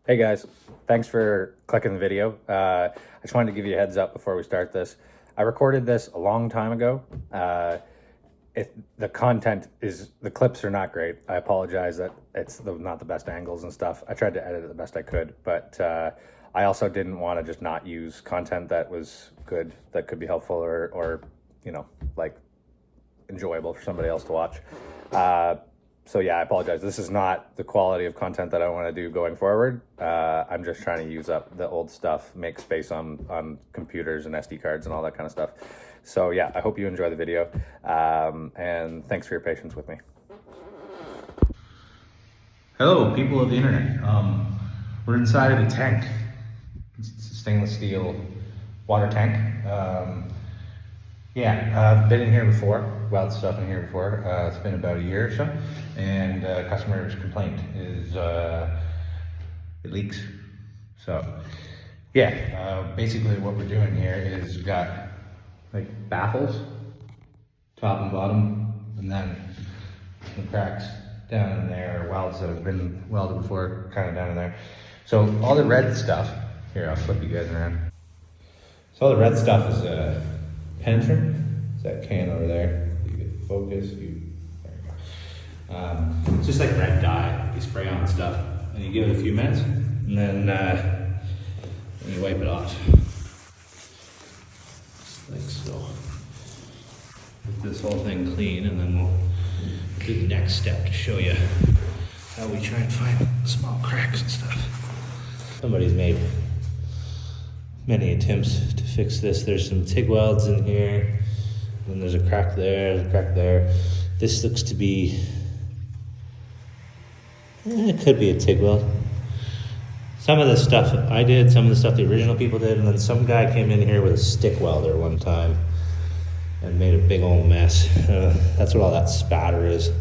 Hey guys, thanks for clicking the video. I just wanted to give you a heads up before we start this. I recorded this a long time ago. The clips are not great. I apologize that it's not the best angles and stuff. I tried to edit it the best I could, but I also didn't want to just not use content that was good, that could be helpful or like enjoyable for somebody else to watch. So yeah, I apologize. This is not the quality of content that I want to do going forward. I'm just trying to use up the old stuff, make space on computers and SD cards and all that kind of stuff. So yeah, I hope you enjoy the video, and thanks for your patience with me. Hello, people of the internet. We're inside of the tank. It's a stainless steel water tank. I've been in here before, welded stuff in here before. It's been about a year or so, and customer's complaint is it leaks. So basically what we're doing here is we've got like baffles, top and bottom, and then the cracks down in there, welds that have been welded before, kind of down in there. So all the red stuff, here I'll flip you guys around. So all the red stuff is penetrant. It's that can over there. You get focus, there you go. It's just like red dye. You spray on stuff and you give it a few minutes and then you wipe it off. Just like so. Get this whole thing clean and then we'll do the next step to show you how we try and find small cracks and stuff. Somebody's made many attempts to fix this. There's some TIG welds in here, and there's a crack there, there's a crack there. This looks to be, it could be a TIG weld. Some of the stuff I did, some of the stuff the original people did, and then some guy came in here with a stick welder one time and made a big old mess. That's what all that spatter is.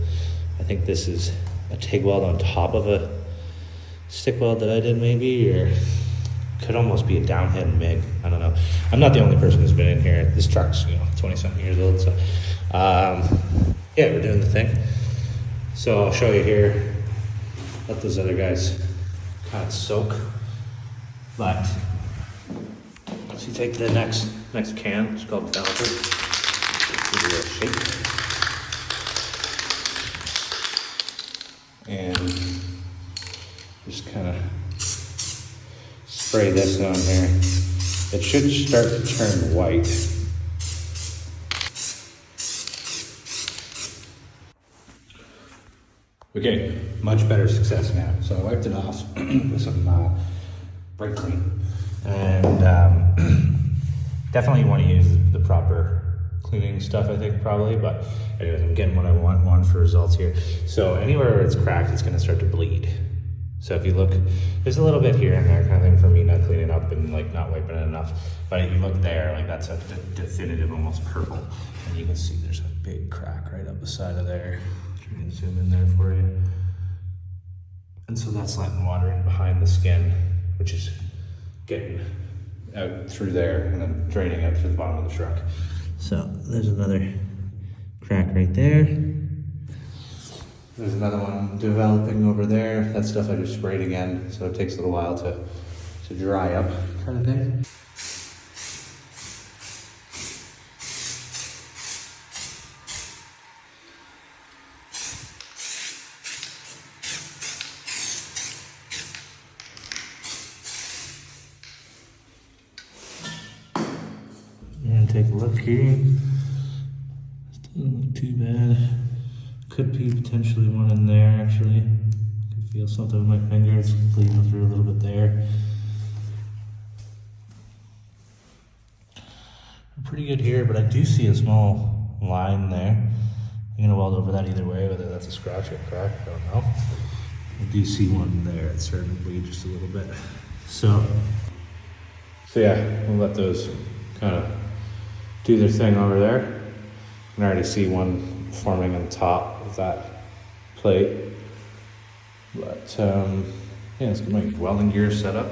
I think this is a TIG weld on top of a stick weld that I did maybe, or could almost be a downhead MIG. I don't know. I'm not the only person who's been in here. This truck's 20-something years old, so we're doing the thing. So I'll show you here. Let those other guys kind of soak. But once you take the next can, it's called developer. Give it a shake. And just kind of spray this on here. It should start to turn white. Okay, much better success now. So I wiped it off with some brake clean. And definitely you want to use the proper cleaning stuff, I think, probably. But anyways, I'm getting what I want for results here. So anywhere where it's cracked, it's going to start to bleed. So if you look, there's a little bit here and there kind of thing for me not cleaning up and like not wiping it enough. But if you look there, like that's a definitive almost purple. And you can see there's a big crack right up the side of there. I can zoom in there for you. And so that's letting water in behind the skin, which is getting out through there and then draining out to the bottom of the truck. So there's another crack right there. There's another one developing over there. That stuff I just sprayed again, so it takes a little while to dry up, kind of thing. And take a look here. Doesn't look too bad. Could be potentially one in there, actually. I can feel something with my finger. It's bleeding through a little bit there. Pretty good here, but I do see a small line there. I'm gonna weld over that either way, whether that's a scratch or a crack, I don't know. I do see one there. It's starting to bleed just a little bit. So yeah, we'll let those kind of do their thing over there. I can already see one forming on top of that plate. But let's get my welding gear set up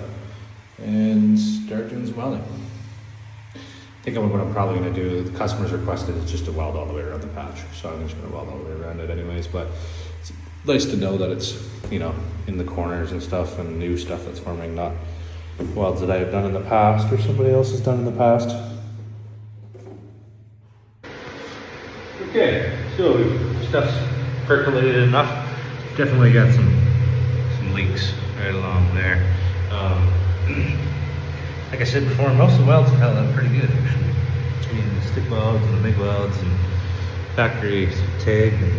and start doing some welding. I think what I'm probably going to do, the customers requested is just to weld all the way around the patch. So I'm just going to weld all the way around it anyways. But nice to know that it's, in the corners and stuff and new stuff that's forming, not welds that I have done in the past or somebody else has done in the past. Okay, so stuff's percolated enough. Definitely got some leaks right along there. Like I said before, most of the welds have held up pretty good actually. Between the stick welds and the MIG welds and factory TIG, and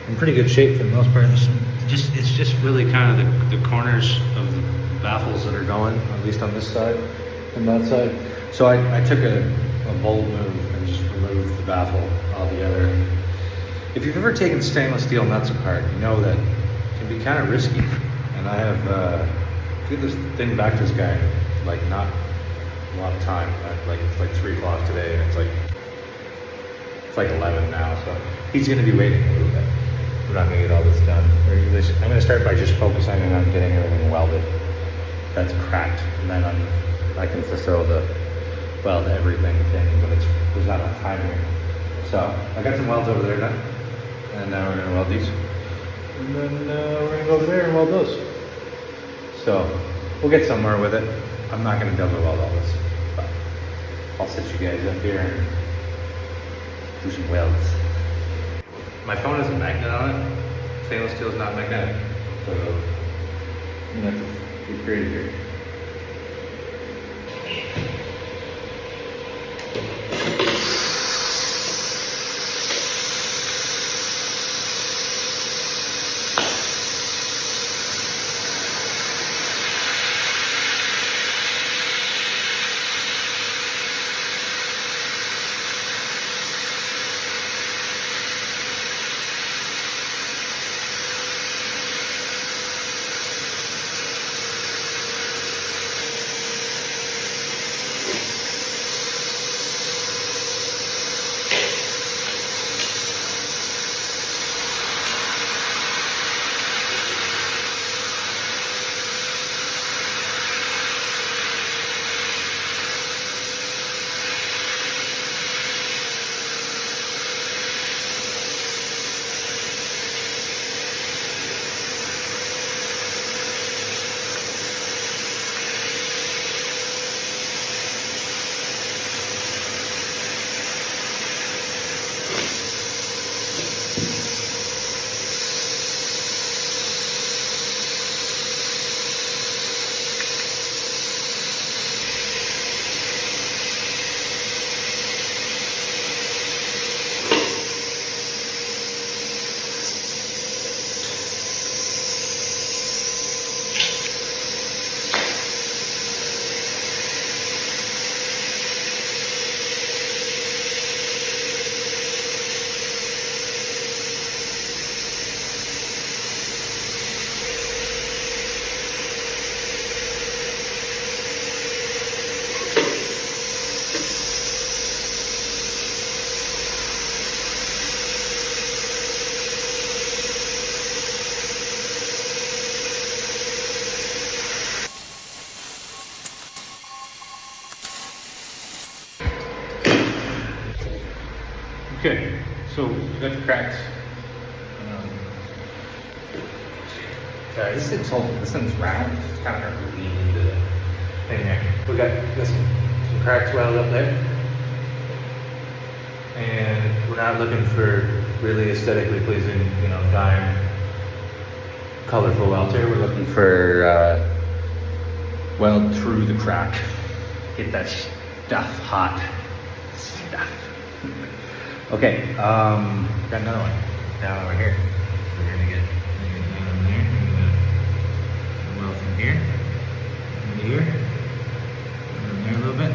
in pretty good shape for the most part. It's just really kind of the corners of the baffles that are going, at least on this side and that side. So I took a bold move and just removed the baffle altogether. If you've ever taken stainless steel nuts apart, you know that it can be kind of risky. And I have get this thing back to this guy, like not a lot of time. It's like 3 o'clock today, and it's like 11 now. So he's going to be waiting a little bit. We're not going to get all this done. I'm going to start by just focusing on getting everything welded that's cracked, and then I can fulfill the weld everything thing, but there's not enough time here. So I got some welds over there done, and now we're going to weld these, and then we're going to go over there and weld those. So we'll get somewhere with it. I'm not going to double weld all this, but I'll set you guys up here and do some welds. My phone has a magnet on it. Stainless steel is not magnetic, so you have to be creative here. Okay, so we got the cracks. This thing's round. It's kind of hard to lean into the thing there. We got some cracks welded up there. And we're not looking for really aesthetically pleasing, dime, colorful welds here. We're looking for weld through the crack. Get that stuff hot. Stuff. Okay, got another one down over here. We're gonna get down there. We're gonna weld from here into here, and there a little bit.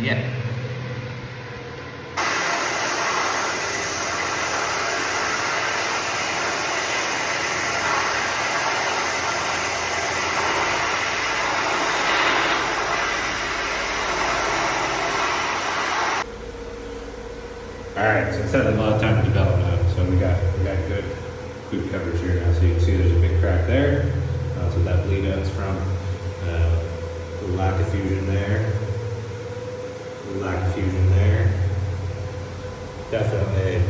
Yeah. Alright, so it's had a lot of time to develop now, so we got good coverage here now. So you can see there's a big crack there. That's what that bleed out's from. The lack of fusion there. The lack of fusion there. Definitely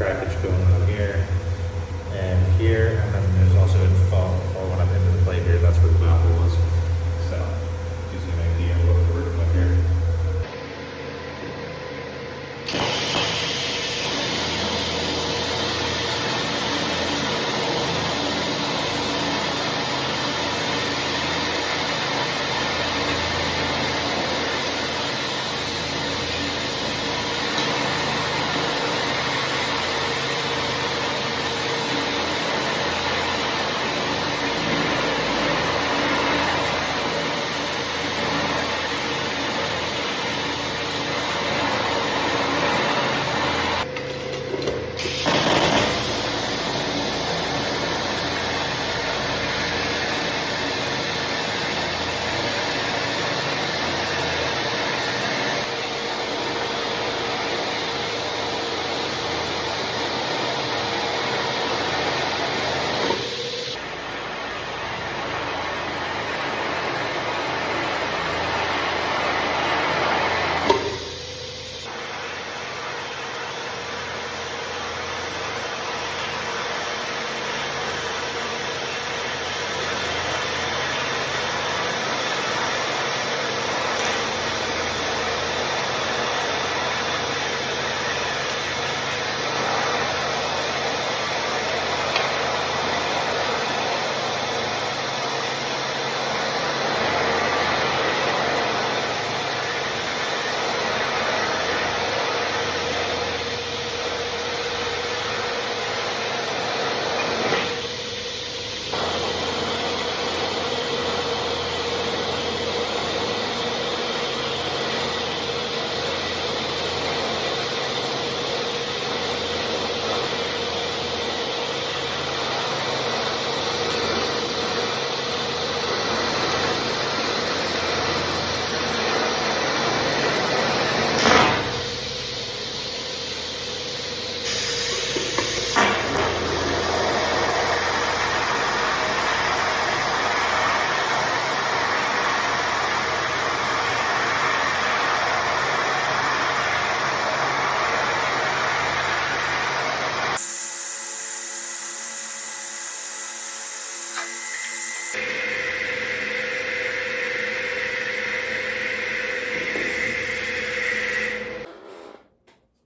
crackage going on here and here, and then there's also a fall one up into the plate here. That's where the baffle was. So gives you an idea of what we're working with here.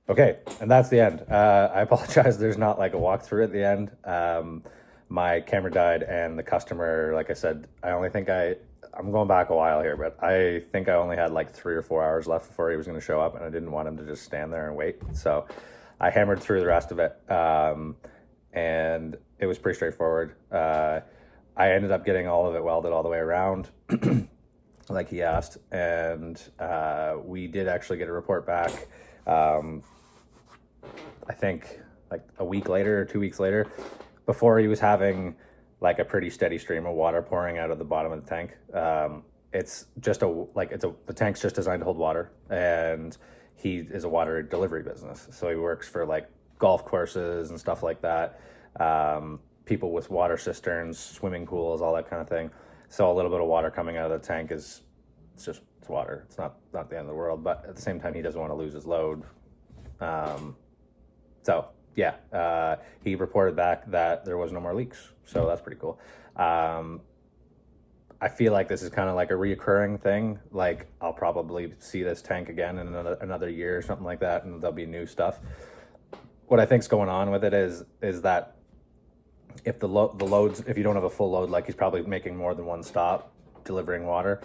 Okay, and that's the end. I apologize, there's not like a walkthrough at the end. My camera died and the customer, like I said, I'm going back a while here, but I think I only had like 3 or 4 hours left before he was going to show up, and I didn't want him to just stand there and wait. So I hammered through the rest of it, and it was pretty straightforward. I ended up getting all of it welded all the way around, like he asked, and we did actually get a report back. I think like a week later or 2 weeks later, before he was having like a pretty steady stream of water pouring out of the bottom of the tank. It's just the tank's just designed to hold water, and he is a water delivery business. So he works for like golf courses and stuff like that. People with water cisterns, swimming pools, all that kind of thing. So a little bit of water coming out of the tank it's water. It's not the end of the world, but at the same time, he doesn't want to lose his load. So yeah, he reported back that there was no more leaks. So that's pretty cool. I feel like this is kind of like a reoccurring thing. Like I'll probably see this tank again in another year or something like that, and there'll be new stuff. What I think's going on with it is that if the loads, if you don't have a full load, like he's probably making more than one stop delivering water,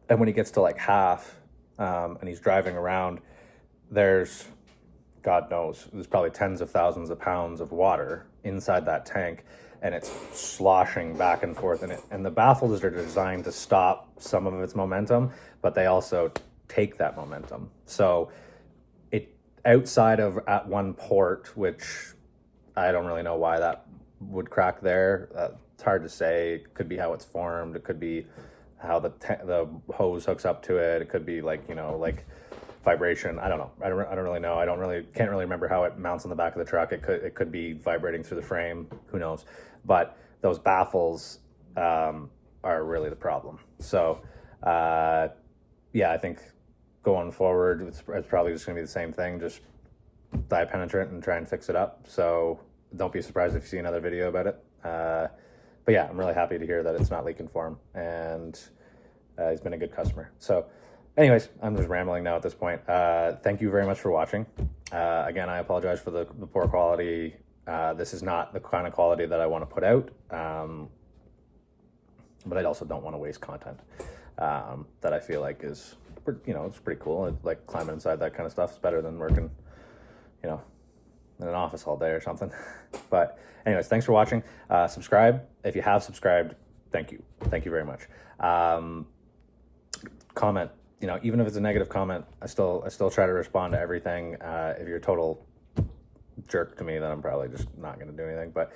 and when he gets to like half, and he's driving around, there's, God knows, there's probably tens of thousands of pounds of water inside that tank, and it's sloshing back and forth, and the baffles are designed to stop some of its momentum, but they also take that momentum. So it, outside of at one port, which I don't really know why that would crack there. It's hard to say. It could be how it's formed. It could be how the hose hooks up to it. It could be like, like vibration. I don't know. I don't really know. Can't really remember how it mounts on the back of the truck. It could be vibrating through the frame. Who knows? But those baffles are really the problem. So yeah, I think going forward, it's probably just going to be the same thing. Just dye penetrant and try and fix it up. So don't be surprised if you see another video about it. But yeah, I'm really happy to hear that it's not leaking for him, and he's been a good customer. So anyways, I'm just rambling now at this point. Thank you very much for watching. Again, I apologize for the poor quality. This is not the kind of quality that I want to put out, but I also don't want to waste content that I feel like is, it's pretty cool. Like climbing inside that kind of stuff is better than working, in an office all day or something. But anyways, thanks for watching. Subscribe if you have subscribed. Thank you very much. Comment, even if it's a negative comment, I still try to respond to everything. If you're a total jerk to me, then I'm probably just not going to do anything. But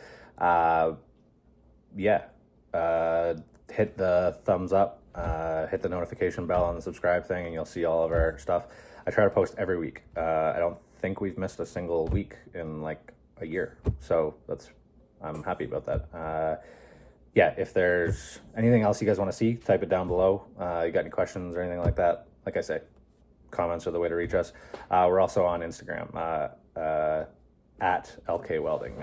hit the thumbs up, hit the notification bell on the subscribe thing, and you'll see all of our stuff. I try to post every week. I don't think we've missed a single week in like a year, so I'm happy about that. If there's anything else you guys want to see, type it down below. You got any questions or anything like that? Like I say, comments are the way to reach us. We're also on Instagram at LK Welding.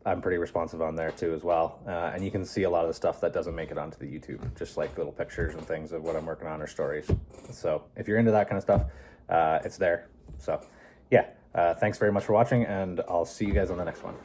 I'm pretty responsive on there too as well. And you can see a lot of the stuff that doesn't make it onto the YouTube, just like little pictures and things of what I'm working on or stories. So if you're into that kind of stuff, it's there. So yeah, thanks very much for watching, and I'll see you guys on the next one.